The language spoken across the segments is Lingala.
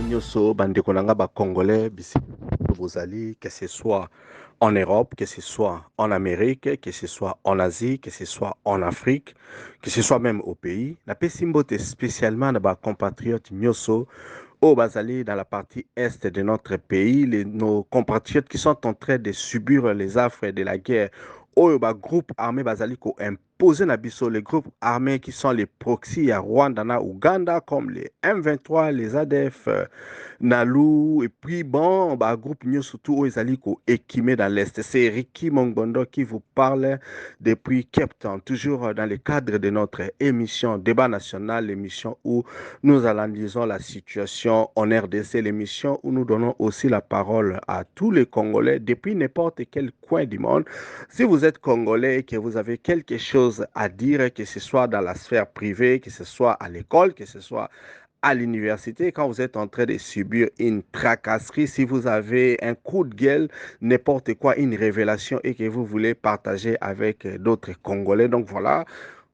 Nyoso, Bandekonanga, Congolais, Bozali, que ce soit en Europe, que ce soit en Amérique, que ce soit en Asie, que ce soit en Afrique, que ce soit même au pays. La Pessimbote spécialement de compatriotes Nyoso, au Bazali, dans la partie est de notre pays, nos compatriotes qui sont en train de subir les affres de la guerre. Au groupe armé Bazali ko imposé na biso, les groupes armés qui sont les proxys à Rwanda, na Ouganda, comme les M23, les ADF, Nalu, et puis bon, groupe New surtout aux Aliko équimé dans l'Est. C'est Ricky Mongbondo qui vous parle depuis Cape Town, toujours dans le cadre de notre émission Débat national, l'émission où nous analysons la situation en RDC, l'émission où nous donnons aussi la parole à tous les Congolais depuis n'importe quel coin du monde. Si vous êtes Congolais et que vous avez quelque chose à dire, que ce soit dans la sphère privée, que ce soit à l'école, que ce soit à l'université, quand vous êtes en train de subir une tracasserie, si vous avez un coup de gueule, n'importe quoi, une révélation et que vous voulez partager avec d'autres Congolais. Donc voilà,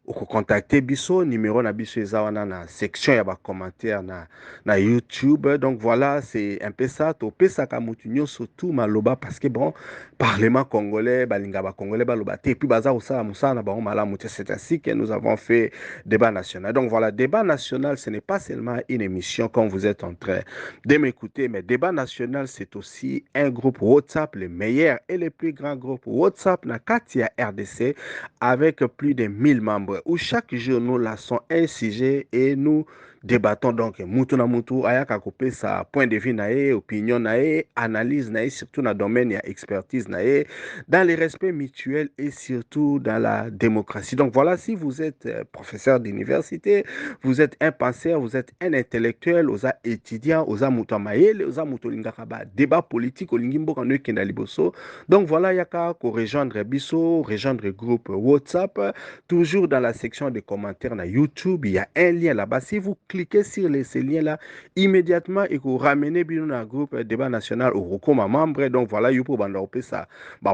contacter biso numéro na biso eza wana na section ya ba commentaire na YouTube. Donc voilà, c'est un peu ça. Topesaka mutu nyonso tout maloba parce que bon, parlement congolais balinga ba congolais baloba te puis baza osala musala na bango malamu te. C'est ainsi que nous avons fait débat national. Donc voilà, débat national, ce n'est pas seulement une émission quand vous êtes en train de m'écouter, mais débat national, c'est aussi un groupe WhatsApp, le meilleur et le plus grand groupe WhatsApp na Katia RDC avec plus de 1000 membres où chaque jour nous lançons un sujet et nous débattons donc mutu na mutu ayaka kopé sa point de vue nae, opinion nae, analyse nae, surtout dans le domaine et expertise nae, dans le respect mutuel et surtout dans la démocratie. Donc voilà, si vous êtes professeur d'université, vous êtes un penseur, vous êtes un intellectuel, aux étudiants, aux mutu maël, aux mutu lingakaba, débat politique au lingimbo kanoe kenda liboso. Donc voilà, yaka ko rejoindre biso, rejoindre groupe WhatsApp, toujours dans la section des commentaires na YouTube, il y a un lien là-bas. Si vous cliquez sur ces liens-là, immédiatement, et que vous ramenez bien dans le groupe débat national au Rokoma membre. Donc voilà, il faut ça,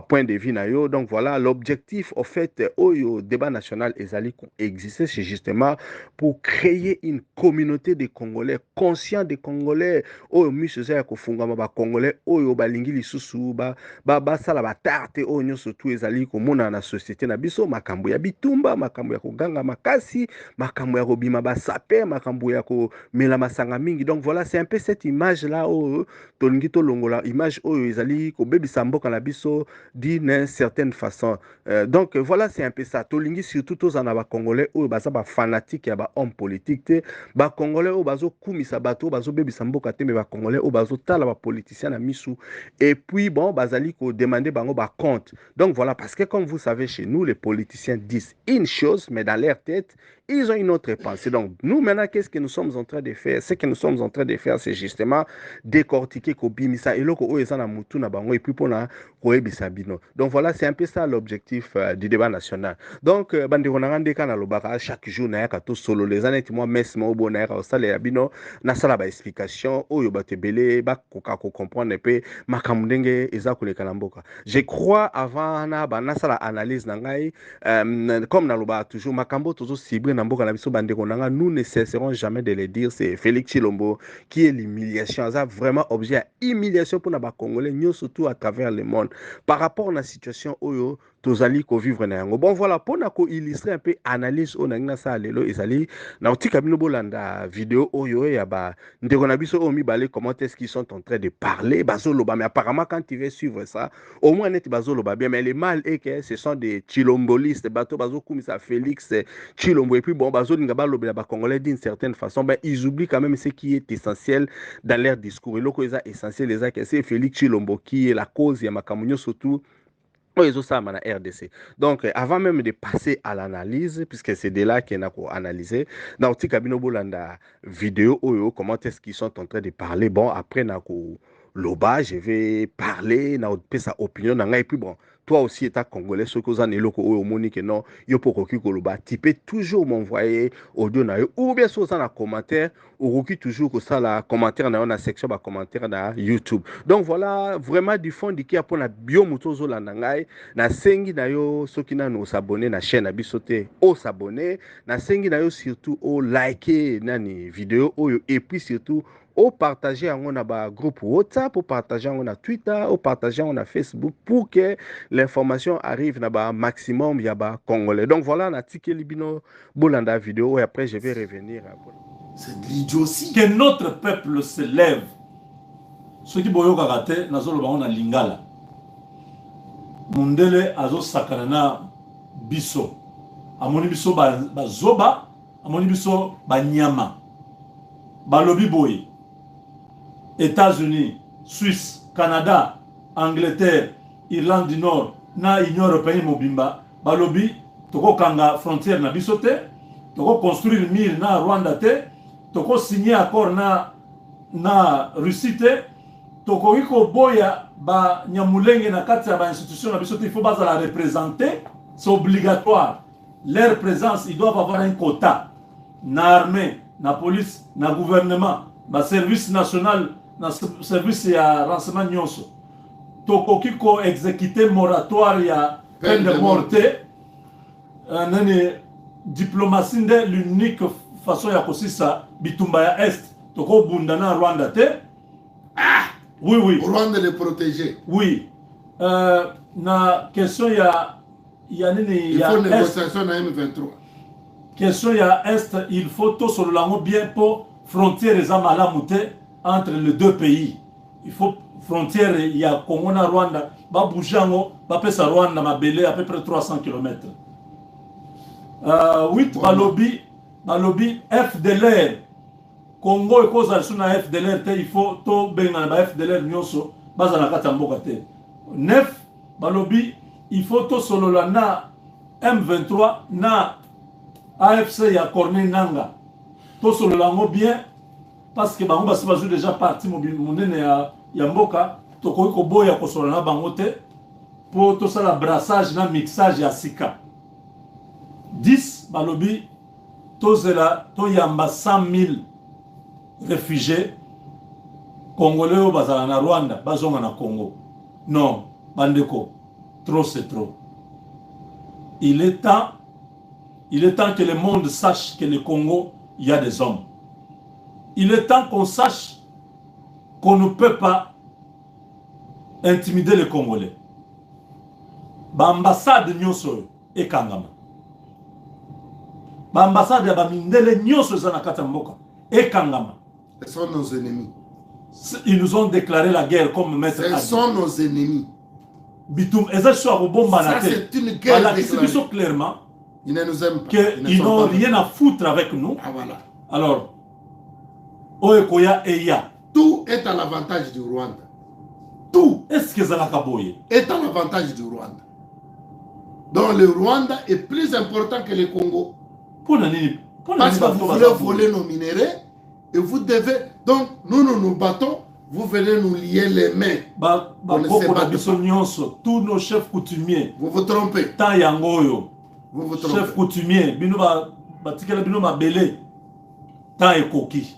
point de vue na yo. Donc voilà, l'objectif, au fait, au débat national existait, c'est justement pour créer une communauté de Congolais, conscients des Congolais, au musée ya kofungama ba Congolais, au balingi lisusu, basala batarte oyo nyonso tu ezali komona na société na biso, makambo ya bitumba, makambo ya koganga makasi, makambo ya kobima basape, makambo ya komela masanga mingi. Donc voilà, c'est un peu cette image là oyo tolingi tolongola, image oyo ezali kobebisa mboka na biso d'une certaine façon. Donc voilà, c'est un peu ça. Tolingi surtout tozana ba Congolais oyo baza ba fanatique ya ba homme politique te, ba Congolais oyo bazo kumisa bato, bazo bebisa mboka te, mais ba Congolais oyo bazo tala ba politicien na misu. Et puis bon, bazali ko demander bango ba compte. Donc voilà, parce que comme vous savez, chez nous, les politiciens disent une chose, mais dans leur tête, ils ont une autre pensée. Donc nous, maintenant, qu'est-ce que nous sommes en train de faire? Ce que nous sommes en train de faire, c'est justement décortiquer Kobimisa et loko oezana mutu na bango et puis pour na koebisa bino. Donc voilà, c'est un peu ça l'objectif du débat national. Donc bande ronangande kana lobaka chaque jour na yaka to solo les années moi mesmo obo na yaka osale ya bino na sala ba explication oyo batebele ba koka ko comprendre pe makambo ndenge eza koleka na mboka. Je crois avant na banasala analyse na ngai comme na loba toujours makambo toujours ciblé na mboka na biso bande ronanga, nous ne cesserons jamais de le dire, c'est Félix Chilombo qui est l'humiliation. Ça vraiment objet à humiliation pour les Congolais, surtout à travers le monde. Par rapport à la situation oyo, tozali ko vivre na yango. Bon voilà, pour na ko illustrer un peu analyse o na sa lelo ezali na otika bino bolanda vidéo oyo ya ba ndeko na biso o mibale comment est-ce qu'ils sont en train de parler bazo loba, mais apparemment quand tu veux suivre ça, au moins net bazo loba bien, mais le mal est que ce sont des chilombolistes, bato bazo kumisa Félix Chilombo et puis bon bazo linga ba loba ba Congolais d'une certaine façon, ben ils oublient quand même ce qui est essentiel dans leur discours. Et loko eza essentiel eza que c'est Félix Chilombo qui est la cause ya makamunyo surtout ça na RDC. Donc, avant même de passer à l'analyse, puisque c'est de là qu'on a analysé, dans le cabine bolanda vidéo, comment est-ce qu'ils sont en train de parler. Bon, après, loba, je vais parler, na sa opinion, et puis bon, toi aussi, état congolais, ce que vous en loko au monique, non, yo poko koloba, tu peux toujours m'envoyer audio na yo, ou bien sur un commentaire, ou toujours que ça, la commentaire dans la section, bah, commentaire dans YouTube. Donc voilà, vraiment du fond, du qui a pour la biomotozo la nangai, na sengi na yo, ceux qui n'ont s'abonner na chaîne à bisoté, au s'abonner, na sengi na yo surtout au liker nani vidéo, et puis surtout, au partager on a un groupe WhatsApp, au partager on a Twitter, au partager on a Facebook pour que l'information arrive dans un maximum il y a Congolais. Donc voilà, on a tické libino bolanda vidéo et après je vais revenir. C'est de l'idiotie. Que notre peuple se lève. Ceux qui boyo karate nazolo ba on a lingala. Mundele azo sakanana biso. Amoni biso ba zoba, amoni biso ba nyama. Balobi boy. États-Unis, Suisse, Canada, Angleterre, Irlande du Nord, na Union européenne mobimba, balobi toko kanga frontière na biso te, toko construire mur na Rwanda te, toko signer accord na Russie te, toko iko boya ba nyamulenge na kati ya ba institution na biso te, il faut baza la représenter, c'est obligatoire. Leur présence, ils doivent avoir un quota. Na armée, na police, na gouvernement, na service national, na service ya renseignement nyonso. Tokoki ko exécuter moratoire ya peine de mort te. Nani diplomatie de l'unique façon ya kosisa bitumba ya est. Toko bunda na Rwanda te. Ah, oui oui. Rwanda les protéger. Oui. Na question ya nini il ya faut négociation na M23. Question ya est, il faut tout sur le bien pour frontière et Zamalamoute entre les deux pays. Il faut frontière, il y a Congo na Rwanda, ba boujango, ba pesa Rwanda ma belé à peu près 300 km. 8 balobi FDLR. Congo et cause à suna FDLR te, il faut to benga ba FDLR nyonso baza na kata mboka te. 9 balobi il faut to solo la na M23 na AFC ya Corneille Nanga. Tout sur le lango bien parce que bango basi bazu déjà parti monene ya mboka to ko boya ko solo na bango te pour tout ça la brassage na mixage ya sika. 10 balobi to zela to yamba 100 000 réfugiés congolais au bazala na Rwanda bazonga na Congo. Non, bandeko, trop c'est trop. Il est temps que le monde sache que le Congo, il y a des hommes. Il est temps qu'on sache qu'on ne peut pas intimider les Congolais. L'ambassade Nyonso et Kangama. L'ambassade de Bamindele Nyonso Zanakatamboka et Kangama. Ce sont nos ennemis. Ils nous ont déclaré la guerre comme maître. Ce sont nos ennemis. Bitoum, ça c'est une guerre déclarée. Clairement. Ils ne nous aiment pas. Ils n'ont rien à foutre avec nous. Ah voilà. Alors, Oekoya Eya. Tout est à l'avantage du Rwanda. Tout Est-ce que Zalakaboye est à l'avantage du Rwanda. Donc le Rwanda est plus important que le Congo. Parce que vous voulez voler nos minéraux et vous devez... Donc nous nous battons, vous venez nous lier les mains. Tous nos chefs coutumiers. Vous vous trompez. Vous vous trompez. Chef coutumier, bino batikela bino mabele ta ekoki.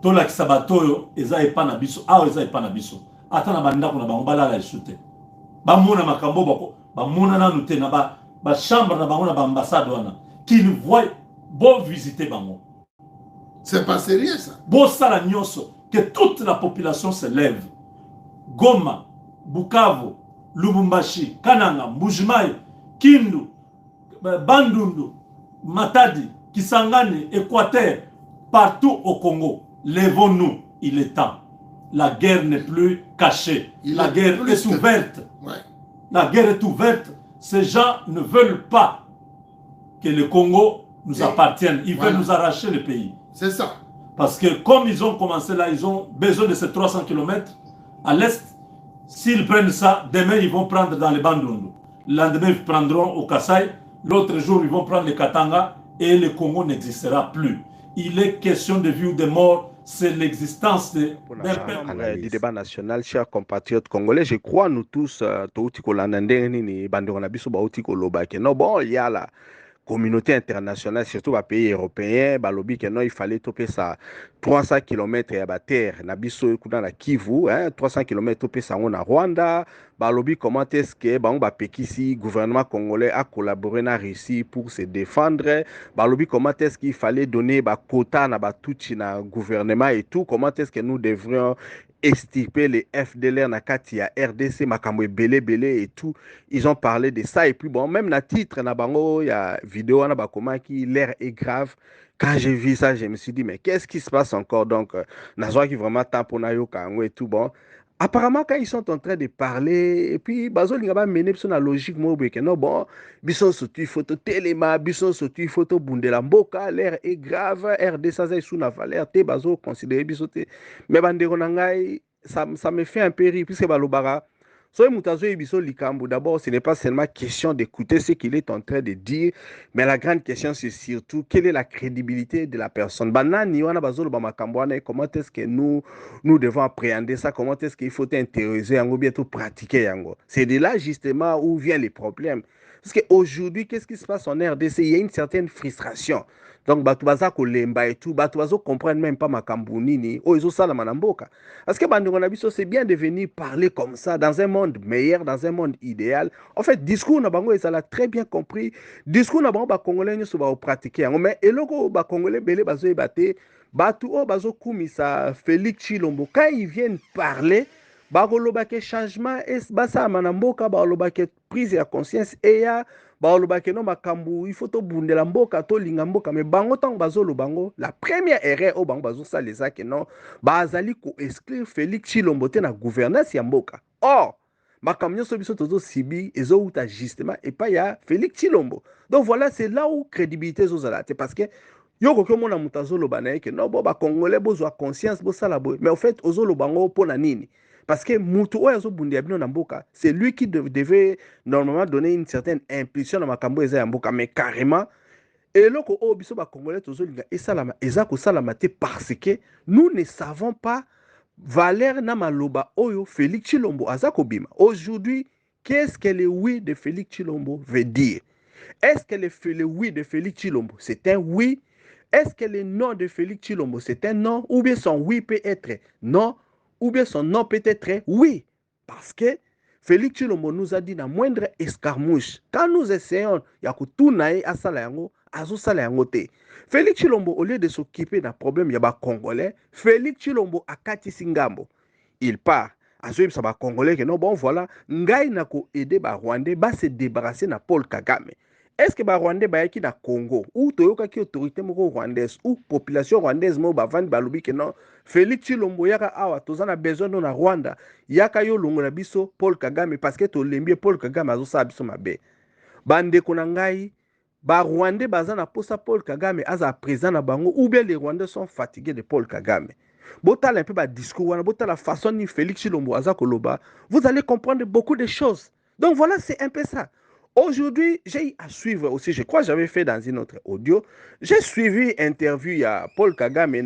To la kisabatoyo eza epa na biso, awo eza epa na biso. Ata na bandako na bango balala lisute. Ba mona makambo bako, ba mona na nute na ba chambre na bango na ba ambassade wana. Qu'ils voient bon visiter bango. C'est pas sérieux ça. Bon sala nyonso que toute la population se lève. Goma, Bukavu, Lubumbashi, Kananga, Mbujimai, Kindu, Bandundu, Matadi, Kisangani, Équateur, partout au Congo, lèvons-nous, il est temps. La guerre n'est plus cachée, la guerre est ouverte. Ouais. La guerre est ouverte. Ces gens ne veulent pas que le Congo nous appartienne. Ils veulent nous arracher le pays. C'est ça. Parce que comme ils ont commencé là, ils ont besoin de ces 300 km à l'est. S'ils prennent ça, demain ils vont prendre dans les Bandundu. Le lendemain ils prendront au Kasaï. L'autre jour ils vont prendre le Katanga et le Congo n'existera plus. Il est question de vie ou de mort. C'est l'existence d'un peuple. Du débat national, chers compatriotes congolais, je crois nous tous, non bon, il y a là communauté internationale, surtout les pays européens, balobi que non, il fallait toper ça 300 km à la terre, nabiso dans la Kivu, 300 km toper ça en Rwanda, balobi comment est-ce que le gouvernement congolais a collaboré na Russie pour se défendre, balobi comment est-ce qu'il fallait donner ba quota na ba tout na gouvernement et tout, comment est-ce que nous devrions extirper les FDLR na kati ya RDC makambo belé belé et tout. Ils ont parlé de ça et puis bon même na titre na bango il y a vidéo na bakoma qui l'air est grave. Quand j'ai vu ça, je me suis dit mais qu'est-ce qui se passe encore donc nazwa qui vraiment temps pour na yo kango et tout bon. Apparemment, quand ils sont en train de parler, et puis, bazo lingaba mené sur la logique, moi, non, bon, bison sotu photo téléma, bison sotu photo bundela mboka, l'air est grave, RD ça c'est sous la valeur, te bazo considéré bisoté. Mais bandero nangai, ça me fait un peu rire, puisque balobara, so mutazo et biso likambo, d'abord, ce n'est pas seulement question d'écouter ce qu'il est en train de dire, mais la grande question, c'est surtout, quelle est la crédibilité de la personne. Banani, wana bazo lo bamakambo, comment est-ce que nous devons appréhender ça, comment est-ce qu'il faut intérioriser yango, bientôt pratiquer yango. C'est de là justement où viennent les problèmes. Parce qu'aujourd'hui, qu'est-ce qui se passe en RDC? Il y a une certaine frustration. Donc, Batubaza Kolemba et tout, Batubazo comprennent même pas ma Kambunini, oh, ils ont ça la manamboka. Parce que Bandongonabiso, c'est bien de venir parler comme ça, dans un monde meilleur, dans un monde idéal. En fait, discours na bango, ils ont très bien compris. Discours na bango, Congolais, ils sont pratiquer. Mais, et logo, Congolais, belé, bazo ebate, Batu o bazo kumisa Félix Chilombo quand ils viennent parler bakolobake changement es basa manamboka bakolobake prise ya conscience eya bakolobake no makambu il faut to bundela mboka to linga mboka mais bango tango bazolo bango la première erreur o bango bazo saleza que non bazali ko exclure Félix Chilombo te na gouvernance ya mboka or makambu nyonso biso tozo sibi ezo uta justement et pas ya Félix Chilombo donc voilà c'est là où crédibilité zozala te parce que Yoko ko mona mutazolo banaye que non bon ba congolais bozwa conscience bosala boy mais en fait ozolo bango pona nini parce que mutu oyo azobundia bino na mboka c'est lui qui devait normalement donner une certaine impulsion na makambo eza ya mboka mais carrément eloko oyo biso ba congolais tozolinga esalama eza kosalama te parce que nous ne savons pas valeur na maloba oyo Félix Chilombo aza kobima aujourd'hui qu'est-ce que le oui de Félix Chilombo veut dire est-ce que le oui de Félix Chilombo c'est un oui. Est-ce que le nom de Félix Chilombo, c'est un non, ou bien son oui peut être non, ou bien son non peut être oui. Parce que Félix Chilombo nous a dit dans moindre escarmouche, quand nous essayons, il y a que tout naïe à Salayango, à Salayango te. Félix Chilombo, au lieu de s'occuper d'un problème, il y a des Congolais, Félix Chilombo a Kati Singambo. Il part. Azoïb ça va Congolais que non, bon voilà, Ngai n'a ko aider ba Rwandais, ba se débarrasser na Paul Kagame. Est-ce que ba Rwandais ba yaki na Congo ou toyoka ki autorité moko rwandaise ou population rwandaise mo ba vandi balobi que non Félix Chilombo yaka awa tozana besoin na Rwanda yaka yo longola biso Paul Kagame parce que to lembie Paul Kagame azo sa biso mabe bande kona ngai ba Rwandais bazana posa Paul Kagame aza président na bango ou bien les Rwandais sont fatigués de Paul Kagame. Botala un peu ba discours wana botala façon ni Félix Chilombo aza koloba vous allez comprendre beaucoup de choses. Donc voilà, c'est un peu ça. Aujourd'hui, j'ai à suivre aussi, je crois que j'avais fait dans une autre audio, j'ai suivi interview, il y a Paul Kagame,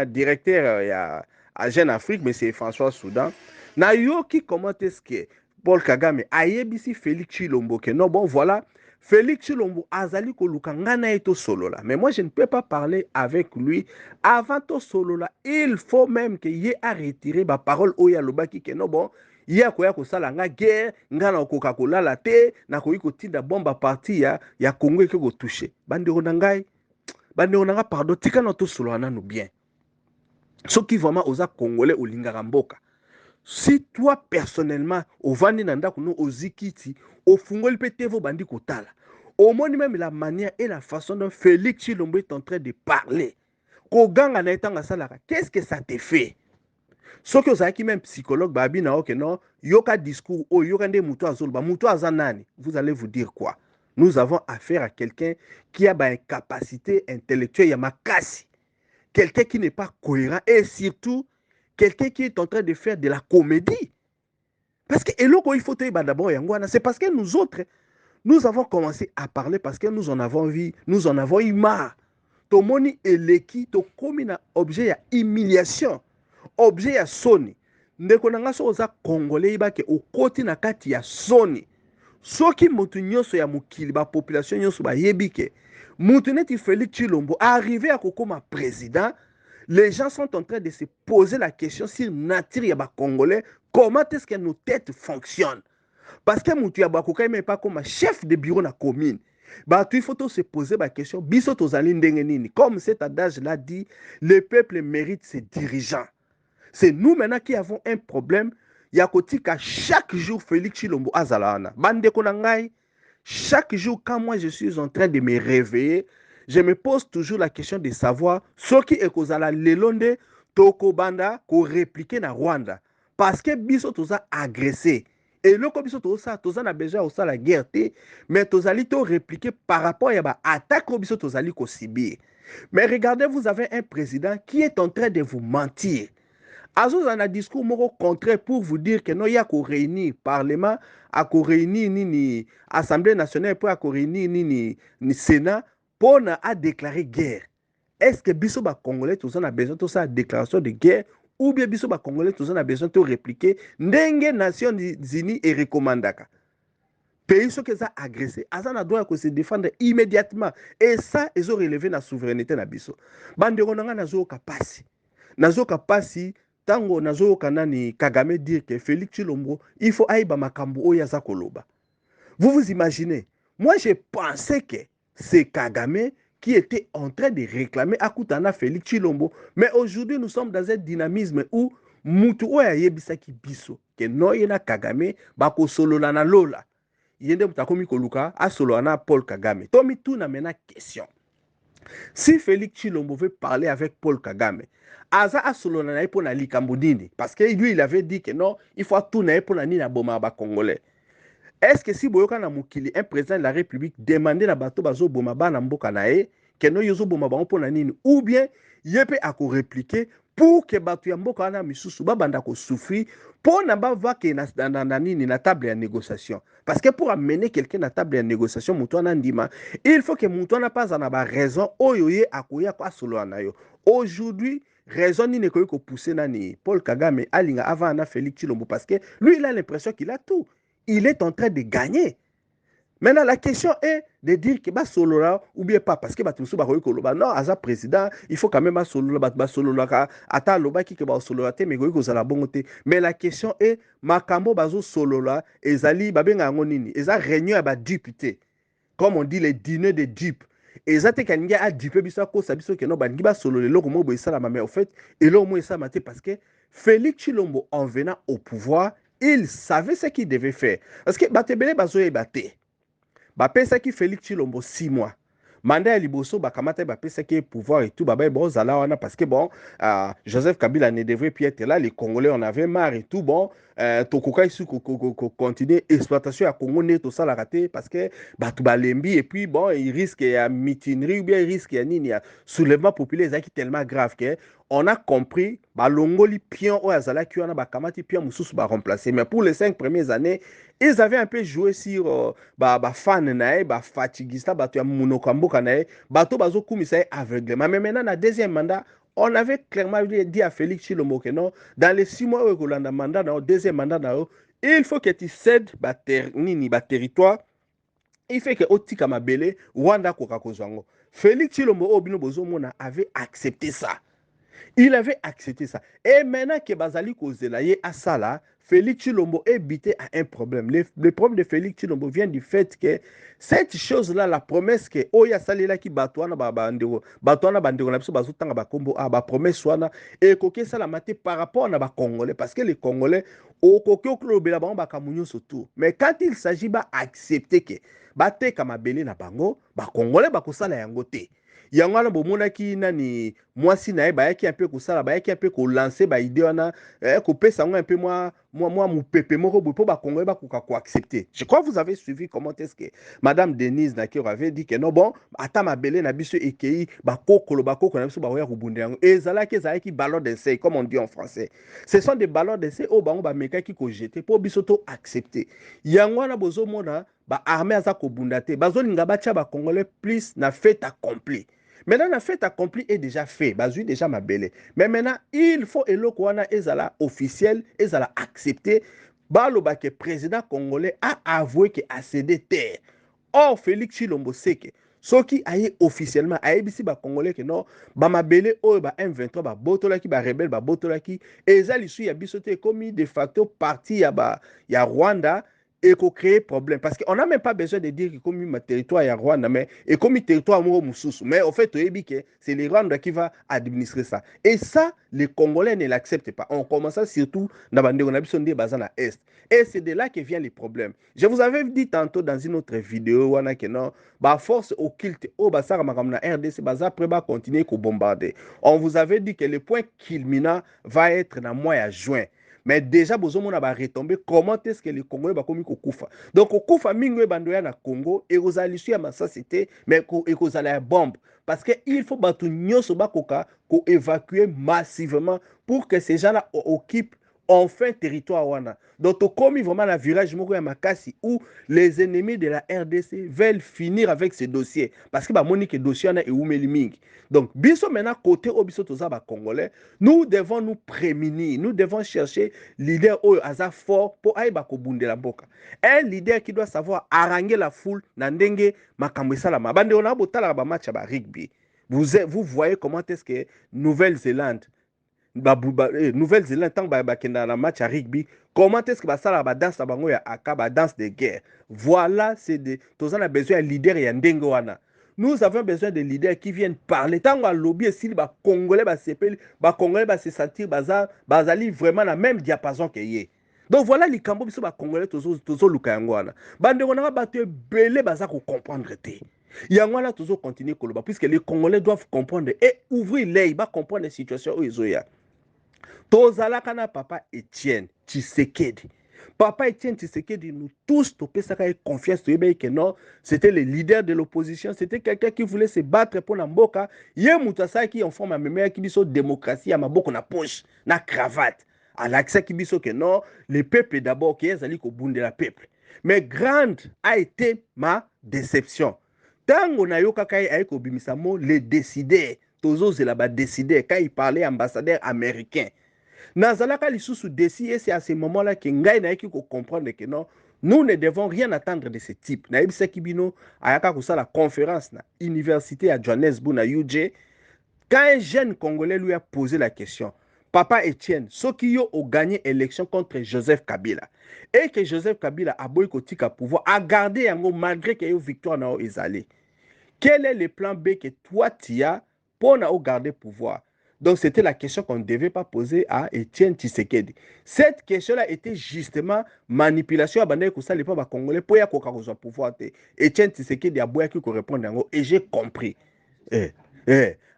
directeur à Jeune Afrique, mais c'est François Soudan. Na yo qui commente ce que Paul Kagame a yebisi Félix Chilombo que non, bon voilà, Félix Chilombo azali ko lukangana eto solo là. Mais moi je ne peux pas parler avec lui avant to solo là. Il faut même que y ait à retirer ma parole oya lobaki que non bon. Ya koya kosala nga guerre nga na koka kolala te na koyi kotinda bomba parti ya Congo ke ko toucher bandeko na ngai pardon tika na to solo na nous bien soki vraiment oza congolais olingaka mboka si toi personnellement ovandi na ndako no ozikiti ofungoli pe tevo bandi kotala omoni même la manière et la façon dont Félix Chilombo est en train de parler koganga na etanga salaka qu'est-ce que ça te fait? Soki ozalaki même psychologue babi na oke non yoka discours o yoka nde muto azoloba muto azanani vous allez vous dire quoi? Nous avons affaire à quelqu'un qui a une capacité intellectuelle ya makasi, quelqu'un qui n'est pas cohérent et surtout quelqu'un qui est en train de faire de la comédie. Parce que eloko il faut te d'abord yangwana, c'est parce que nous autres nous avons commencé à parler parce que nous en avons vu, nous en avons eu marre. Tomoni eleki to komi na objet ya humiliation. Objet ya soni ndeko nanga so oza congolais ibake okoti na kati ya soni soki moto nyonso ya mokili ba population nyonso ba yebike moto neti Félix Tshilombo arrivé à kokoma président, les gens sont en train de se poser la question sur nature ya ba Congolais, comment est-ce que nos têtes fonctionnent. Parce que moto ya bakoka même pas comme chef de bureau na commune. Bah, il faut se poser la question, biso tozali ndenge nini. Comme cet adage l'a dit, le peuple mérite ses dirigeants. C'est nous maintenant qui avons un problème. Yakotika chaque jour Félix Tshilombo azalana. Bande konangai, chaque jour quand moi je suis en train de me réveiller, je me pose toujours la question de savoir ce qui est kozala lelonde toko banda ko répliquer na Rwanda. Parce que biso toza agressé. Et le comme biso toza na besoin osa la guerre té, mais tozali to répliquer par rapport à ba attaque biso tozali ko subir. Mais regardez, vous avez un président qui est en train de vous mentir. Azos en a discours moro contraire pour vous dire que non, il y a qu'au réunir Parlement, à qu'au réunir ni Assemblée nationale, pour à qu'au réunir ni Sénat, pour à déclarer guerre. Est-ce que biso ba Congolais tous en a besoin de ça déclaration de guerre ou bien biso ba Congolais tous en a besoin de répliquer ndenge Nations Unies et recommandaka. Pays ceux qui ont agressé, Azan a droit de se défendre immédiatement et ça ils ont relevé la souveraineté na biso. Bandeko nanga nazo kapasi. Nazo kapasi tango nazo kanani Kagame dire que Félix Tshilombo il faut aïba makambo oya za koloba. Vous imaginez? Moi je pensais que c'est Kagame qui était en train de réclamer Akutana Félix Tshilombo, mais aujourd'hui nous sommes dans un dynamisme où mutu oya yebisaki biso que noyena Kagame bako solola na lola. Yende mutakomi koluka a soloana Paul Kagame. Tomi tout na mena question. Si Félix Tshilombo veut parler avec Paul Kagame, Aza a solo na pour na likambodini parce que lui il avait dit que non, il faut tout na pour na ni na boma ba congolais. Est-ce que si boyoka na mukili un président de la République demander na bato bazo boma ba na mboka na e que non yozo boma ba pour na nini ou bien yepe a ko répliquer pour que bato ya mboka na misusu ba banda ko souffrir pour na ba va que na nini na table de négociation parce que pour amener quelqu'un na table de négociation muto na ndima il faut que muto na pas na ba raison oyoye akoya kwa solo na yo. Aujourd'hui raison ni ne ko pousser nani Paul Kagame alinga avant na Félix Tshilombo parce que lui il a l'impression qu'il a tout. Il est en train de gagner. Maintenant la question est de dire que ba solo là ou bien pas parce que ba tusu ba ko koloba non as président il faut quand même ba solo là ba solo là ata loba ki ke ba solo là te mais ko za la bongote mais la question est makambo bazo solo là ezali ba benga ngo nini eza réunion ya ba député comme on dit les dîners de dupes. Et ça te kanya a dupé biso ko sabiso ke no bangi ba solo le loko mo bo isala mais en fait et là mo ça maté parce que Félix Tshilombo en venant au pouvoir il savait ce qu'il devait faire parce que batebele bazo e baté ba pesa ki Félix Tshilombo 6 mois mandat ya liboso bakamata ba pesa ki pouvoir et tout ba bon zala wana parce que bon Joseph Kabila ne devrait plus être là, les Congolais en avaient marre et tout bon tokoka ici continuer exploitation à Congo net tout ça la raté parce que batu balembi et puis bon il risque ya mutinerie ou bien il risque ya nini ya soulèvement populaire qui tellement grave que on a compris balongoli pion o azala ki wana bakamati pion mususu ba remplacer mais pour les 5 premières années ils avaient un peu joué sur fan nae ba fatigista batu ya munokamboka nae bato bazo kumisa aveuglement mais maintenant na deuxième mandat on avait clairement dit à Félix Tshilombo que non, dans les 6 mois où il y a un mandat, dans le deuxième mandat, il faut que tu cèdes le territoire. Il fait que Otika Mabele, Rwanda Kokakozango. Félix Tshilombo Obino Bozomona avait accepté ça. Il avait accepté ça. Et maintenant que Bazali Kozelaye à ça là, Félix Tshilombo est bité à un problème. Le problème de Félix Tshilombo vient du fait que cette chose-là, la promesse que Oya Salela qui batouana bandeko na biso bazotanga ba kombo ba promesse wana et koké ça la maté par rapport na ba Congolais parce que les Congolais au koké oklobela ba kamunyo surtout. Mais quand il s'agit ba accepter que ba te kamabele na bango, ba Congolais ba kosala yango te. Yangwana bomonaki nani mwasi na bayaki un peu kosala bayaki un peu ko lancer ba idée wana ko pesa un peu moi mupepe moko bo ba Congolais ba ko accepter. Je crois que vous avez suivi comment est-ce que madame Denise Nakero avait dit que non bon ata mabele na biso ekei ba kokolo na biso ba oya ko bunde yango ezalaki ballon d'essai comme on dit en français. Ce sont des ballons d'essai au bango ba meka ki ko jeter pour biso to accepter. Yangwana bozo mona ba armée aza ko bundate bazolinga bacha ba Congolais plus na fait accompli. Maintenant, la fête accomplie est déjà fait. Bazui déjà ma belle. Mais maintenant, il faut eloko wana ezala officiel, ezala accepté. baloba que président congolais a avoué que a cédé terre. Or Félix Tshilombo Seke soki aye officiellement ayebisi ba congolais que non ba mabele oyo ba M23 ba botolaki ba rebelle ba botolaki eza lisu ya biso te komi de facto parti ya Rwanda et qu'on crée problème. Parce qu'on n'a même pas besoin de dire que comme un territoire à Rwanda, mais et comme un territoire Moussous. Mais en fait, c'est les Rwandais qui va administrer ça. Et ça, les Congolais ne l'acceptent pas. On commence surtout dans la Est. Et c'est de là que viennent les problèmes. Je vous avais dit tantôt dans une autre vidéo, que non, bah force occulte, oh bah ça, RDC, bah après bah continuer à bombarder. On vous avait dit que le point culminant va être dans le mois de juin. Mais déjà, besoin de retomber comment est-ce que les Congolais vont commis Kufa. Donc, Kufa mingo bandoya na Congo et aux alliés à ma société, mais et aux alliés bombe. Parce qu'il faut battre nyoso bakoka pour évacuer massivement pour que ces gens-là occupent enfin territoire wana. Donc, comme vraiment la virage moko makasi où les ennemis de la RDC veulent finir avec ces dossiers parce que monique dossier na eumeli mingi. Donc, biso maintenant côté obiso toza ba congolais, nous devons nous prémunir, nous devons chercher leader oyo aza fort pour aiba ko bundela mboka. Un leader qui doit savoir haranguer la foule na ndenge makambo salama. Bande on a botala ba match ba rugby. Vous voyez comment est-ce que Nouvelle-Zélande Nouvelle-Zélande, tant que dans la match à rugby, comment est-ce que ça la danse la danse de guerre? Voilà, c'est de tous on a besoin de leaders et ndengoana. Nous avons besoin de leaders qui viennent parler. Tant qu'on lobby si les Congolais Congolais se sentir bazali vraiment la même diapason que yé. Donc voilà les cambo biso ba Congolais tozo lukangwana. Bande on a battu belé baza ko comprendre té. Yangwana tozo continuer koloba puisque les Congolais doivent comprendre et ouvrir l'œil, ba comprendre la situation où ils ont. Tozalaka na papa Etienne Tshisekedi. Papa Etienne Tshisekedi, nous tous, confiance, que non, c'était le leader de l'opposition, c'était quelqu'un qui voulait se battre pour Namboka. Yé Moutassa qui en forme à mémoire qui dit démocratie, à ma boko na poche, na cravate. À l'accès qui dit que non, le peuple d'abord, qui est allé au bout de la peuple. Mais grande a été ma déception. Tant on a eu avec Obimisamo, les décideurs, Tozo Zelaba décideur, quand il parlait ambassadeur américain. Nazalaka lisusu déci et c'est à ce moment-là que ngai na ki ko comprendre que non, nous ne devons rien attendre de ce type. Na yebisa kibino ayaka ko la conférence na université à Johannesburg na UJ, quand un jeune Congolais lui a posé la question, Papa Etienne, ceux qui ont gagné l'élection contre Joseph Kabila et que Joseph Kabila a boy kotika pouvoir a gardé yango malgré que yo victoire na ezali. Quel est le plan B que toi tu as pour na garder pouvoir? Donc, c'était la question qu'on ne devait pas poser à Etienne Tshisekedi. Cette question-là était justement manipulation à Bandai Koussali pour les Congolais pour y avoir pouvoir. Etienne Tshisekedi a beau qu'il répondre et j'ai compris.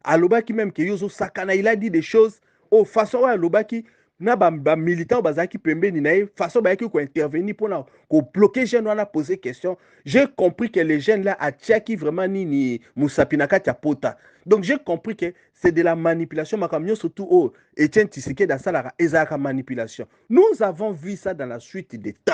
Alobaki même que Yozo Sakana, il a dit des choses. Oh, façon Alobaki, na ba militant bazaki pembeni na façon ba ki ko intervenir pour bloquer les gens, on a posé question. J'ai compris que les jeunes là à Tchaki vraiment ni Moussapinaka Tiapota. Donc j'ai compris que c'est de la manipulation makamio surtout oh Etienne Tshisekedi da salara ezaka manipulation. Nous avons vu ça dans la suite des temps.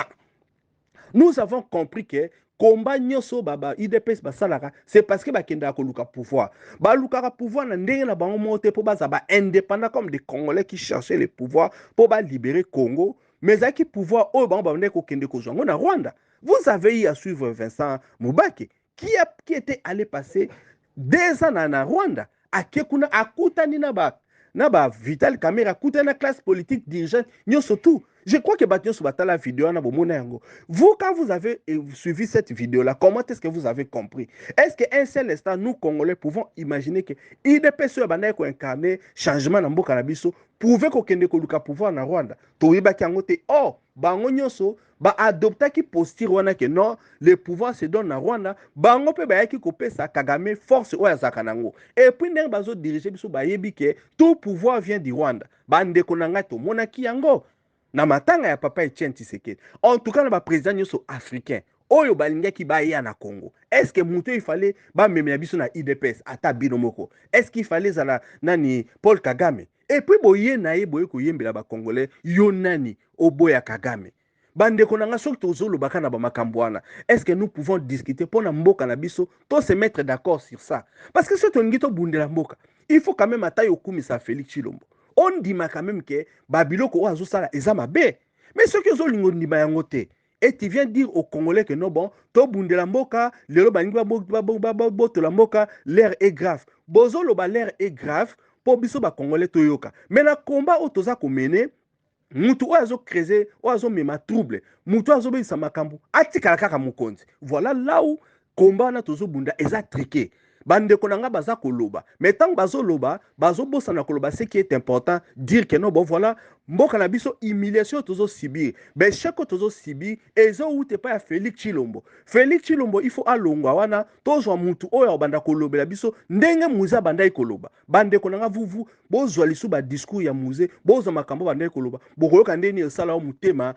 Nous avons compris que combat nyoso baba IDPS basalaka c'est parce que bakenda ko luka pouvoir. Ba luka pouvoir na ndenge na bango monter pour baza ba indépendant comme des Congolais qui cherchaient le pouvoir pour ba libérer Congo, mais à qui pouvoir oh ba ndeko ko kende ko zongo na Rwanda. Vous avez eu à suivre Vincent Mubaki qui était allé passer 2 ans na Rwanda akekuna akutani na ba Vital Kamerhe akutani na classe politique dirigeante nyoso tout. Je crois que Batio Subata la vidéo na bomona yango. Vous quand vous avez suivi cette vidéo là, comment est-ce que vous avez compris? Est-ce qu'un seul instant nous Congolais pouvons imaginer que IDPS bana ko incarner changement na mboka na biso pouvait ko kende ko luka pouvoir na Rwanda. To yebaki yango te oh bango nyoso ba adopta ki posture wana que non le pouvoir se donne na Rwanda bango pe ba yaki ko pesa Kagame force oya zakanango. Et puis ndenge bazo diriger biso ba yebi que tout pouvoir vient du Rwanda. Bande ko nanga to monaki yango. Na matanga ya papa Etienne Tshisekedi. En tout cas, na président nyoso africain. Oyo balinga ki ba ya na Congo. Est-ce que muto il fallait ba memya biso na IDPS ata binomoko? Est-ce qu'il fallait zala nani Paul Kagame? Et puis boye na ye boye ko yembela ba Congolais yo nani oboya Kagame. Bande konanga sok tozolo baka na ba makambo wana. Est-ce que nous pouvons discuter pour na mboka na biso to se mettre d'accord sur ça? Parce que ce tongito bundela mboka. Il faut quand même atayo kumisa Félix Tshilombo. On dit quand même que Babiloko Azusala est Zamabe. Mais ce que zolingo ni bayangote. Et tu viens dire aux Congolais que non, bon, to bunde la mboka, l'air est grave. Bozo loba l'air est grave, pour biso ba Congolais toyoka. Mais na combat otoza komene, mutu oyo azokreze oyo azomema trouble mutu oyo azobebisa makambo atikala kaka mokonzi. Voilà là où combat wana tozobunda eza triqué. Bandeko na nga baza koloba mais tant bazoloba bazobosana koloba ce qui est important dire que non bon voilà mboka na biso humiliation tozo subir ben chaque tozo subir ezo ute pa ya Félix Tshilombo. Félix Tshilombo il faut alongwa wana tozwa mutu oyo banda kolobela biso ndenge muza banda koloba bandeko na nga vuvu bozwa lisu ba discours ya muze bozwa makambo banda koloba bokoyoka ndeni esala o mutema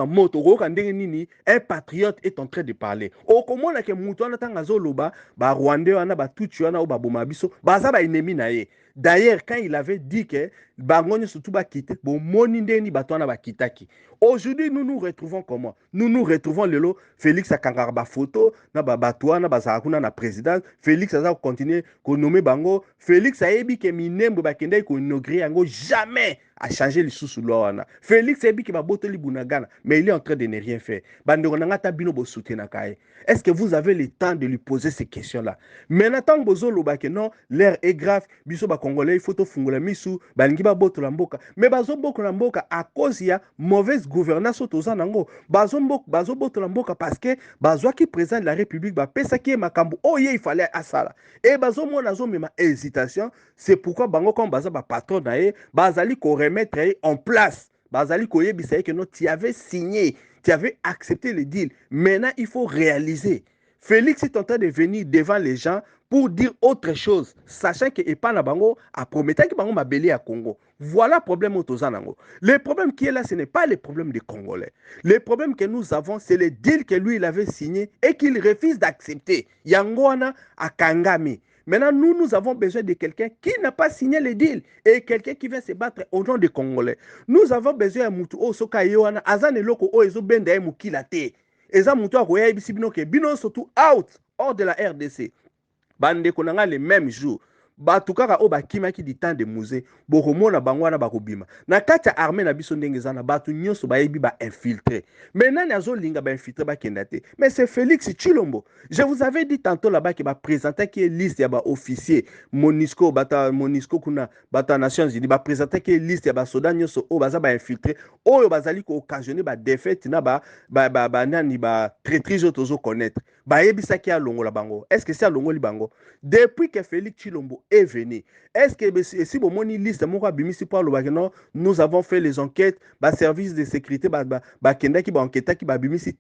moto koyoka ndenge nini un patriote est en train de parler okomona ke mutu wana tanga zoloba ba Rwandais wana ba Tutsi wana o ba boma biso baza ba ennemi na ye. D'ailleurs, quand il avait dit que Bangonyo surtout va quitter, bon, monindeni batona va kitaki. Aujourd'hui, nous nous retrouvons comment? Nous nous retrouvons le lot Félix Akangarba photo, na batouana, bazakuna na président. Félix a continué qu'on nomme Bango. Félix a ébi que minembo bakende qu'on inaugure yango jamais a changé le sous wana. Félix a ébi que baboto li bunagana, mais il est en train de ne rien faire. Bandonga tabino bo soutena kae. Est-ce que vous avez le temps de lui poser ces questions-là? Maintenant, bozo loba que non, l'air est grave, biso ba Congolais, il faut to fungola misu, balingi ba boto la mboka. Mais bazo boto la mboka à cause ya mauvaise gouvernance autoza nango. Bazo boto la mboka parce que bazo qui président de la République ba pesa qui est makambo. Oh il fallait asala. Et bazo mo nazo mema hésitation, c'est pourquoi bango comme baza ba patron na ye, bazali ko remettre en place. Bazali ko yebisa que non tu avais signé, tu avais accepté le deal. Maintenant il faut réaliser. Félix est en train de venir devant les gens pour dire autre chose, sachant que Epana Bango a promis que Bango m'a belé à Congo. Voilà le problème au Tozanango. Le problème qui est là, ce n'est pas le problème des Congolais. Le problème que nous avons, c'est le deal que lui, il avait signé et qu'il refuse d'accepter. Yangoana à Kangami. Maintenant, nous avons besoin de quelqu'un qui n'a pas signé le deal et quelqu'un qui vient se battre au nom des Congolais. Nous avons besoin de Moutou Osoka Yoana, Azan et Loko Oezo Benda Moukilate. Eza Moutou Akoya Ibisibino ke Bino surtout out, hors de la RDC. Bande konanga le même jour. Batukaka o bakima ki di temps de musée bokomona bangwana bakobima na kati ya armée na biso ndenge zana batu nyonso bayebi ba infiltré mais nani azolinga ba infiltré ba kendate mais c'est Félix Tshilombo. Je vous avais dit tantôt là-bas que ba présenter qui est liste ya ba officier Monisco kuna bata Nations Unies ba présenter qui est liste ya ba soda nyonso o baza ba infiltré oyo bazali ko occasionner ba défaite na ba nani ba traîtrise tozo connaître ba yebisa ki alongola bango. Est-ce que c'est alongoli bango depuis que Félix Tshilombo est venu? Est-ce que si vous avez une liste, nous avons fait les enquêtes, service de sécurité, qui va enquêter, qui va liste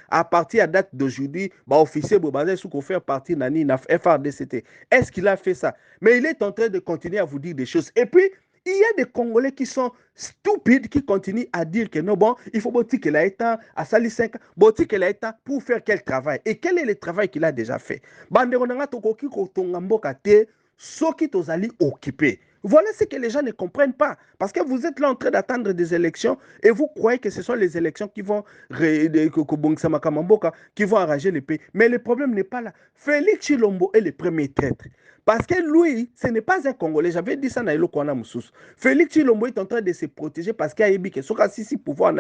à partir de date d'aujourd'hui, officier sous faire partie de FRDCT. Est-ce qu'il a fait ça? Mais il est en train de continuer à vous dire des choses. Et puis, il y a des Congolais qui sont stupides, qui continuent à dire que non, bon, il faut botter que l'État à Sali 5, botter que l'État pour faire quel travail? Et quel est le travail qu'il a déjà fait? Voilà ce que les gens ne comprennent pas. Parce que vous êtes là en train d'attendre des élections et vous croyez que ce sont les élections qui vont arranger le pays. Mais le problème n'est pas là. Félix Tshilombo est le premier traître. Parce que lui, ce n'est pas un Congolais. J'avais dit ça dans le Kwana Moussous. Félix Tshilombo est en train de se protéger parce qu'il y a Ebi Sokasi pouvoir.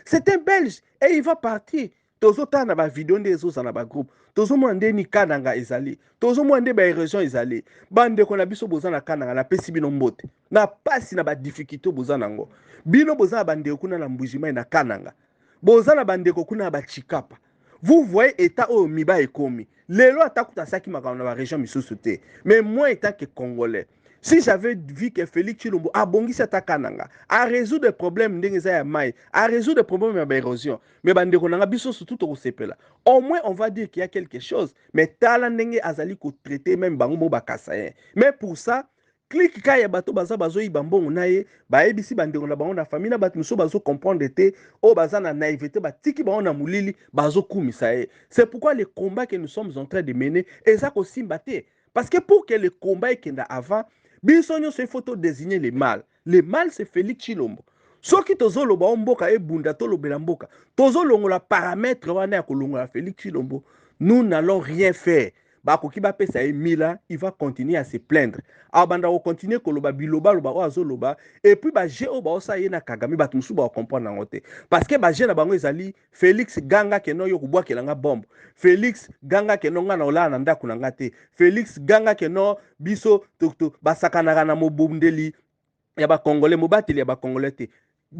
C'est un Belge et il va partir. Tozo ta na ba vidéo ndezo za na ba groupe. Tozo mwande ni kananga ezali. Tozo mwande ba région ezali. Bande ko na biso boza na kananga na pesi bino mbote. Na pasi na ba difficulté boza nango. Bino boza bande kuna na mbujima na kananga. Boza na bande ko kuna ba chikapa. Vous voyez état au miba ekomi. Lelo atakuta saki makana na ba région misusu te. Mais moi étant que Congolais, si j'avais vu que Félix Tshilombo a bongi cette kananga, a résoudre des problèmes d'engeza mai, a résoudre des problèmes d'érosion, mais bande konanga biso surtout au CP au moins on va dire qu'il y a quelque chose, mais tala ndenge azali ko traiter même bango bakasaye. Mais pour ça, clique kaya bato baza bazo ibambongo naye, ba ebisi bande na bango na famille na bato muso bazo comprendre te, o baza na naïveté ba tiki bango na mulili bazo kumisa ye. C'est pourquoi les combats que nous sommes en train de mener eza ko simbate. Parce que pour que le combat ait avant, Bisonyo se photo désigner les mâles. Les mâles c'est Félix Tshilombo. Soki tozolo ba mboka e bunda tolo belamboka. Tozolo ngola paramètre wana ya kolongola Félix Tshilombo. Nous n'allons rien faire. bakoki bapesa ye 1000 ans, il va continuer à se plaindre. Alors banda ko continuer koloba biloba loba o azoloba et puis ba je o ba osa ye na Kagame ba tumusu ba comprendre nango te. Parce que ba je na bango ezali Félix Ganga keno yo kubwa kelanga bombe. Félix Ganga keno nga na ola na ndako na ngate. Félix Ganga keno biso to basakanaka na mobundeli ya ba Congolais mobateli ya ba Congolais te.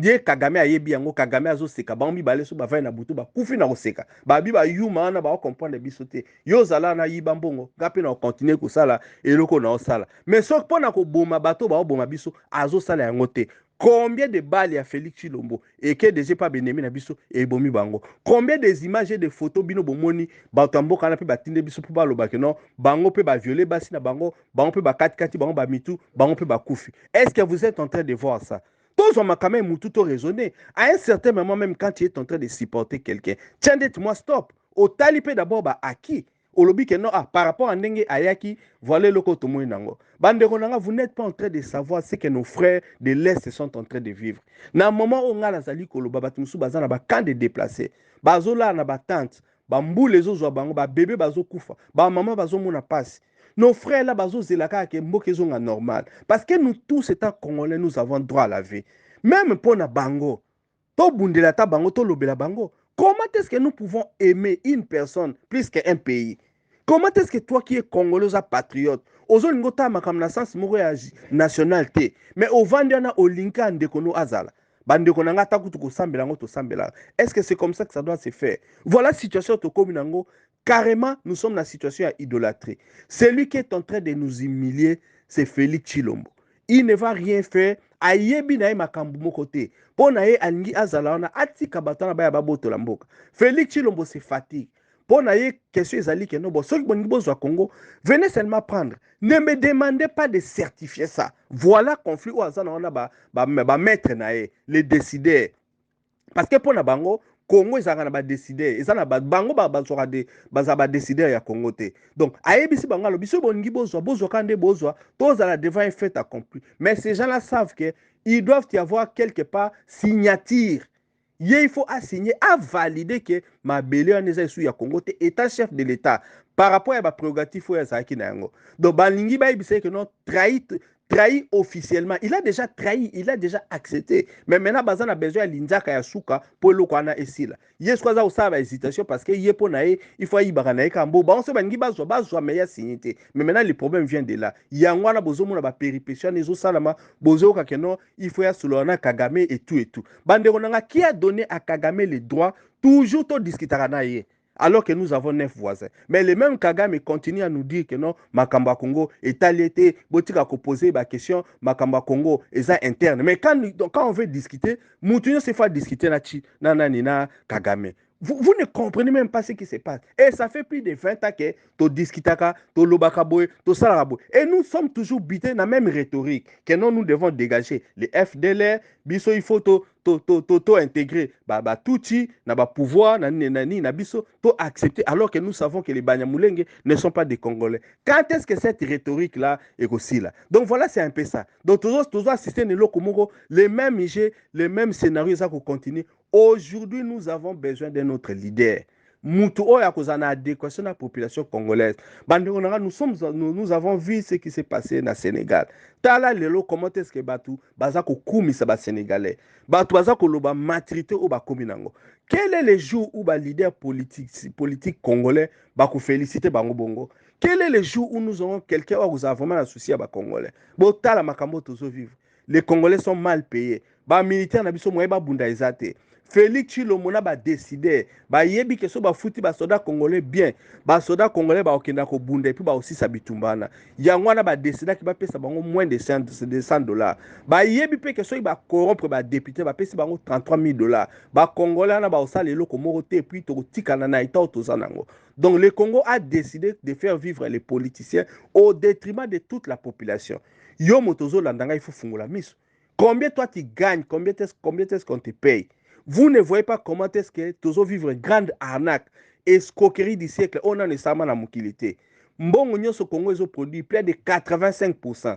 Ye Kagame ayebi yango Kagame azoseka bango mibale so bavai na butu bakufi na koseka babi ba yuma wana ba comprendre biso te yo zala na yiba mbongo ngapi na continuer kosala eloko na osala mais so pona ko boma bato ba boma biso azosala yango te. Combien de balles ya Félix Tshilombo et que déjà pas benemi na biso et bomi bango. Combien des images et de photos bino bomoni bato mboka na pe batinde biso pour baloba que non bango pe ba violer basi na bango pe ba kati bango ba mitu bango pe ba kufi. Est-ce que vous êtes en train de voir ça? Tous on m'a quand même tout raisonné. À un certain moment, même quand tu es en train de supporter quelqu'un, tiens, dites-moi stop. Au talipé d'abord, à qui? Au lobby que non, par rapport à Ndenge Ayaki, voilà le côté nango. Banderonanga, vous n'êtes pas en train de savoir ce que nos frères de l'Est sont en train de vivre. Dans un moment où on a la zali koloba, batumsu bazana ba camp de déplacés, bazola na ba tante, bambou les autres bango, ba bébé bazo kufa, ba maman bazo mona passe. Nos frères là, bazo zelaka ke mboke zonga normal. Parce que nous tous étant Congolais, nous avons droit à la vie. Même pour na bango, to bundela ta bango, to lobela bango. Comment est-ce que nous pouvons aimer une personne plus qu'un pays? Comment est-ce que toi qui es Congolais, patriote, ozo ngota makam na sens moko ya nationalité, mais au vendana au linka ndekono azala. Bandeko nanga takutu ko sambela ngo to sambela. Est-ce que c'est comme ça que ça doit se faire? Voilà la situation to kominango. Carrément, nous sommes dans la situation à idolâtrer. Celui qui est en train de nous humilier, c'est Félix Tshilombo. Il ne va rien faire. Ayebi na ye makambu moko te. Po na ye alingi azala wana atika batana ba ya baboto la mboka. Félix Tshilombo se fatigue. Pour naïe question ezali que non bon ceux qui bon besoin Congo venez seulement prendre. Ne me demandez pas de certifier ça. Voilà conflit où azana on a ba mettre naïe les décideurs. Parce que pour na bango Congo ezanga na ba décideurs, ezana ba bango ba sera de ba décideurs ya Congo te. Donc ayebisi bango lo biso bongi besoin kande besoin tous à la devant un fait accompli. Mais ces gens-là savent que ils doivent y avoir quelque part signature. Il faut assigner, à valider que ma belle en est ya Congo te état chef de l'État par rapport à ma prérogative ou à ça qui n'a ngo. Donc balingi ba ibise que non trahi officiellement. Il a déjà trahi, il a déjà accepté. Mais maintenant bazan a besoin l'injaka ya suka pour le kwana esila. Yes kwa za usaba hésitation parce que yepo nae il faut y baranae kambo. Ba on se balingi bazwa meya signité. Mais maintenant le problème vient de là. Yangwana bozo mona ba péripéties nezo salama bozo ka keno il faut ya sulona Kagame et tout et tout. Banderonanga qui a donné à Kagame le droit toujours to discuter na ye. Alors que nous avons 9 voisins. Mais le même Kagame continue à nous dire que non, Makamba Congo est allé, Botika a posé la question, Makamba Congo est interne. Mais quand on veut discuter, Moutounio se fait discuter na Kagame. Vous ne comprenez même pas ce qui se passe. Et ça fait plus de 20 ans que tu discutes, tu lobakaboy, tu salaraboy. Et nous sommes toujours bités dans la même rhétorique que non, nous devons dégager les FDLR, biso il faut intégrer touti, na pouvoir, na biso, accepter, alors que nous savons que les Banyamulenge ne sont pas des Congolais. Quand est-ce que cette rhétorique-là est aussi là? Donc voilà, c'est un peu ça. Donc toujours assister les mêmes IG, les mêmes scénarios, ça qu'on continue. Aujourd'hui, nous avons besoin d'un autre leader. Moutou oya kozana adéquation de la population congolaise. Nous avons vu ce qui s'est passé au Sénégal. Tala lelo comment est-ce que batu bazako kumisa ba sénégalais. Batu bazako loba matrité ou ba kominango. Quel est le jour où ba leader politique congolais bako féliciter bango bongo? Quel est le jour où nous aurons quelqu'un où vous avez vraiment associé à ba congolais? Bo tala makambo tozo vivre. Les Congolais sont mal payés. Ba militaire na biso moye ba bunda ezate. Félix Tshilombo a décidé, yebi que so ba futi ba soda congolais bien, ba soda congolais ba okenda ko bunda et puis ba aussi sabitumbana. Yangwana ba décidé ki ba pesa bango moins de $100. Ba yebi pe que so ba corrompre ba député ba pesa bango $33,000. Ba congolais na ba osala lelo ko morote et puis to tikana na ita otozanango. Donc le Congo a décidé de faire vivre les politiciens au détriment de toute la population. Yo motozo landanga il faut fungola miso. Combien toi tu gagnes, combien est-ce qu'on te paye? Vous ne voyez pas comment est-ce que toujours vivre une grande arnaque, escroquerie du siècle, on a nécessairement la mobilité. Mbongo nyoso Congo ils ont produit près de 85%.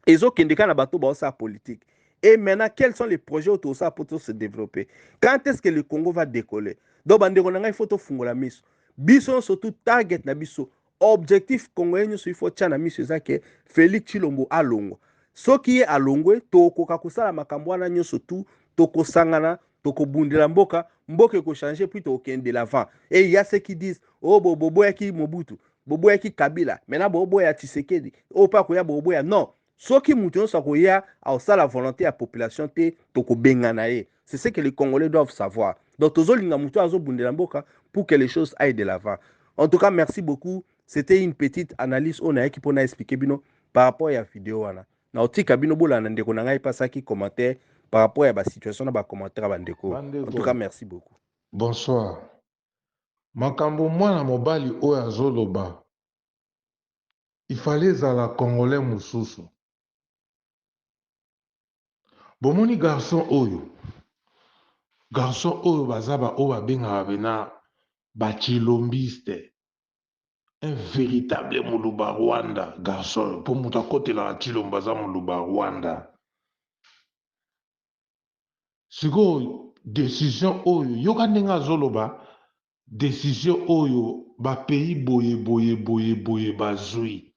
Ils ont kendeka na bateau ba sa politique. Et maintenant, quels sont les projets autour de ça pour se développer? Quand est-ce que le Congo va décoller? Donc bandeko nanga il faut to fungola miso. Biso surtout target na biso objectif congolais nyonso il faut tia na miso eza ke Félix Tshilombo alongwa soki ye alongwe tokoka kosala makambo wana nyonso tu tokosangana tokobundela mboka mboka ekochange puis tokende de l'avant et il y a ceux qui disent oh boboyaki Mobutu boboyaki Kabila maintenant boboya Tshisekedi oh pa koya boboya non soki mutu nyonso akoya aosala volonté ya population te tokobengana ye c'est ce que les Congolais doivent savoir donc tozolinga mutu azobundela mboka pour que les choses aillent de l'avant. En tout cas, merci beaucoup. C'était une petite analyse on a qui pour expliquer bino par rapport à la vidéo wana. Na otika bino bola na ndeko na ngai pasaki commentaire par rapport à la situation na ba commentaire ba ndeko. En tout cas, merci beaucoup. Bonsoir. Makambo mwana mobali oyo azoloba. Il fallait zala congolais mususu. Bomoni garçon oyo. Garçon oyo bazaba oyo benga bena bachilombiste. Un véritable Muluba Rwanda, garçon. Pour mon côté, la Chilombaza Muluba Rwanda. Sigo, décision oyo. Yoka nenga zoloba. Décision oyo. Ba pays boye bazui.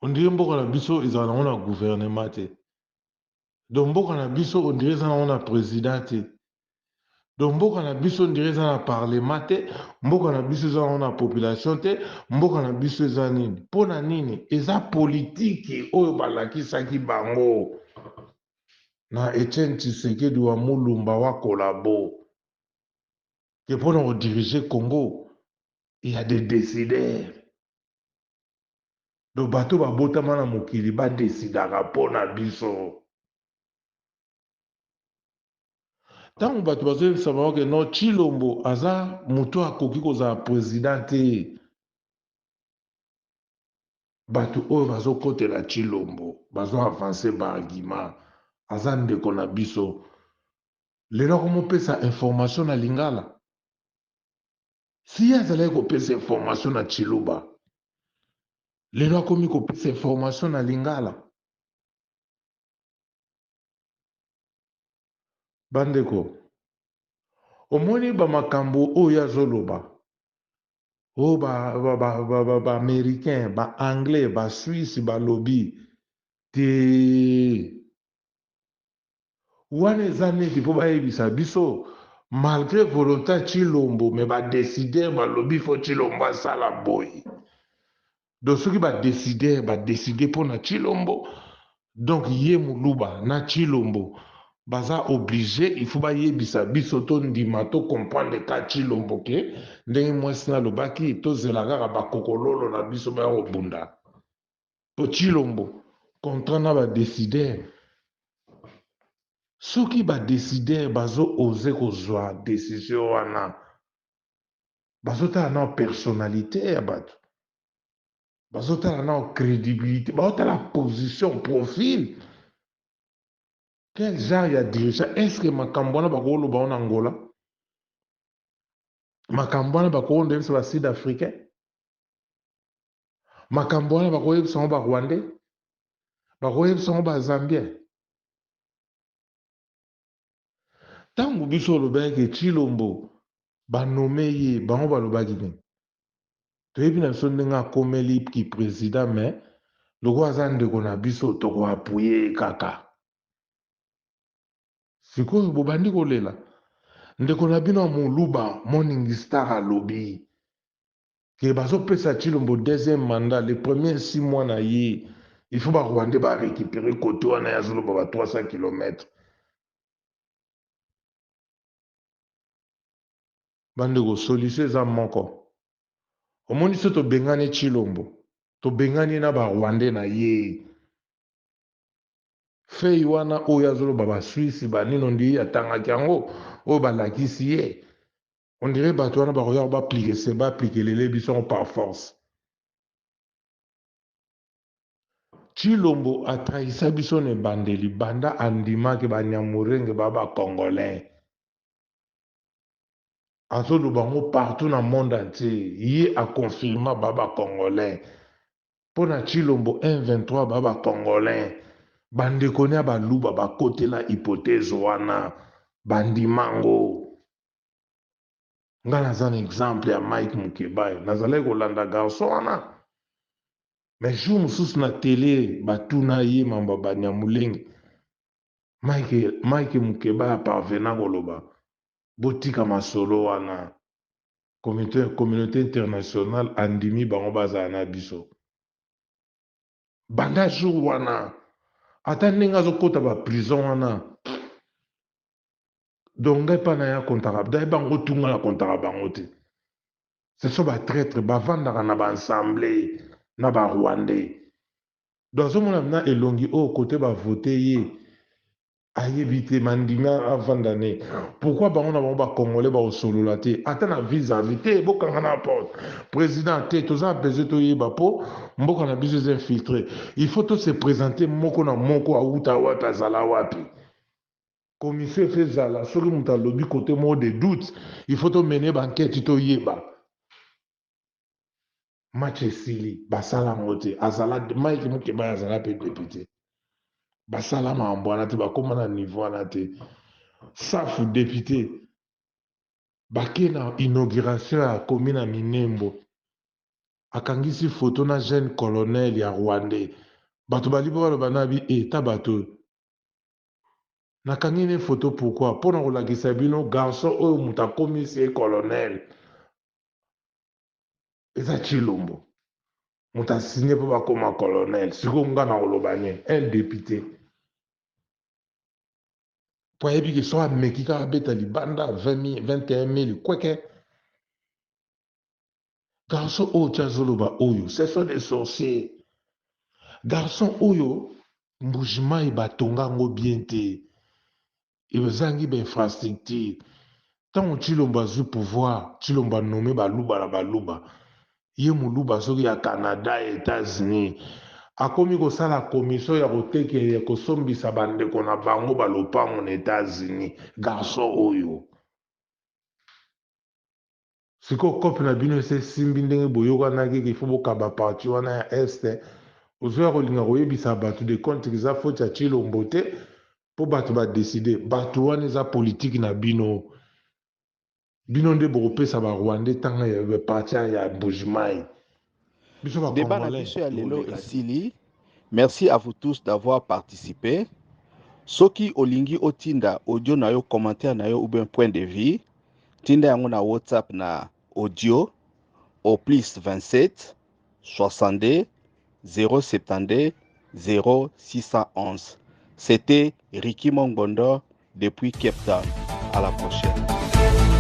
On dirait mboka na biso, ils en ont un gouvernement. Donc mboka na biso, on dirait ils en ont un président. Donc mboka na biso ndire eza na parlement te mboka na biso eza na population te mboka na biso eza nini mpona nini eza politiki oyo balakisaki bango na Etienne Tshisekedi wa Mulumba wa Kolabo ke mpona kodiriger Congo il y a des décideurs donc bato babotama na mokili badesidaka mpona biso. Tant bato bazoyebisa bango ke no Tshilombo aza moto akoki kozala président te bato oyo bazokotela Tshilombo bazo avancer baargument aza ndeko na biso lelo akomopesa information na Lingala si azalaki kopesa information na Tshiluba lelo akomi kopesa information na Lingala. Bandeko omoni bamakambo oyo azoloba o ba américain ba anglais ba suisse ba lobby te wana eza neti mpo bayebisa biso malgré volonté ya Tshilombo me badécider balobi fo Tshilombo asala boye donc soki badécider mpo na Tshilombo donc ye Muluba na Tshilombo baza obligé il faut bayebisa biso to ndima to comprendre ka Tshilombo ke ndenge mwasi nalobaki tozela kaka bakokololo na biso baya kobunda po Tshilombo contrat na badécider soki badécider bazo oser kozwa décision wana bazotala na personnalité ya bato bazotala na crédibilité bazotala position profil. Quel genre ya dirigeant est-ce que makambo wana bakoloba wana Angola makambo wana bakoyebisa ba sud africain makambo wana bakoyebisa ngo ba rwandais bakoyebisa ngo ba zambien ntango biso olobaki Tshilombo banome ye bango balobaki nini toyebi na biso ndenge akomeli ki président mais loko aza ndeko na biso tokoapuye kaka sikoyo bobandi kolela ndeko na bino ya Muluba Morning Star alobi ke bazopesa Tshilombo deuxième mandat les premiers 6 mois na ye il faut ba rwandais ba récupérer côté wana ya zoloba ba 300 km. Bandeko solution eza moko omoni so tobengani Tshilombo tobengani na ba rwandais na ye fei wana oyo azoloba ba Suisse banino ndi atangaki yango oyo balakisi ye on dirait bato wana bakoya baapplike lele biso par force. Tshilombo atrahisa biso na ebandeli banda andimaki banyamurenge ba congolais azoloba ngo partout na monde entier ye akonfirma ba congolais mpo na Tshilombo 1-23 ba congolais bandeko ne baluba bakotela hypothèse wana bandimango nga naza na exemple ya Mike Mukeba nazalaki kolanda garçon wana mais jour mosusu na télé batuna ye mamba Banyamulenge Mike Mukeba aparvena koloba botika masolo wana communauté internationale andimi bango bazala na biso banda jour wana ata ndenge azokota baprison wana donc ngai mpa na ya kontaka daye bango tunga na kontaka bango te ce sont batraître bavandaka na baassemblée na barwandais donc azomona na elongi oyo kote bavote ye ayebi te mandimi avanda ne pourquoi bango na bango bakongolais baosolola te ata na vis-à-vis te bokanga na porte président te toza besoin toyeba mpo mboka na biso eza infiltré il faut tose présenter moko na moko awuta wapi azala wapi commission efe ezala soki moto alobi kote moko de doute il faut tomene bankete toyeba match esili basala yango te azala Mike Mukeba azala mpe député basala mambo wana te bakóma na niveau wana te safu député bake na inauguration ya komi na Minembo akangisi foto na jeune colonel ya rwandais bato balibo baloba na bi eta bato nakangi ne foto pourquoi mpona kolakisa bino garçon oyo moto akomisi ye colonel eza Chilombo moto asigne mpo bakóma colonel sikoyo nga na koloba nini un député po ayebi ke so ameki kaka abeta libanda 21 000 kweke garçon oyo ti azoloba oyo ce sont des sorciers garçon oyo mbujimai batonga yango bien te ezangi bainfrastructure ntango Chilombo azwi pouvoir Chilombo anome baluba na baluba ye moluba soki ya Canada ya États-Unis akomi kosala commission ya kotekela ya kosombisa bandeko na bango balopango na États-Unis garçon oyo sikoyo kope na bino ese simbi ndenge boyokanaki kifo bokaba parti wana ya este ozoya kolinga koyebisa bato de contre eza faute ya Chilombo te mpo bato badeside bato wana eza politike na bino nde bokopesa barwandais ntango ya parti ya Mbujimai biso Débat na biso ya lelo esili. Merci à vous tous d'avoir participé. Soki olingi otinda audio na yo commentaire na yo ou bien point de vue, tinda yango na WhatsApp na audio au plus 27 62 072 0611. C'était Ricky Mongondo depuis Cape Town. À la prochaine.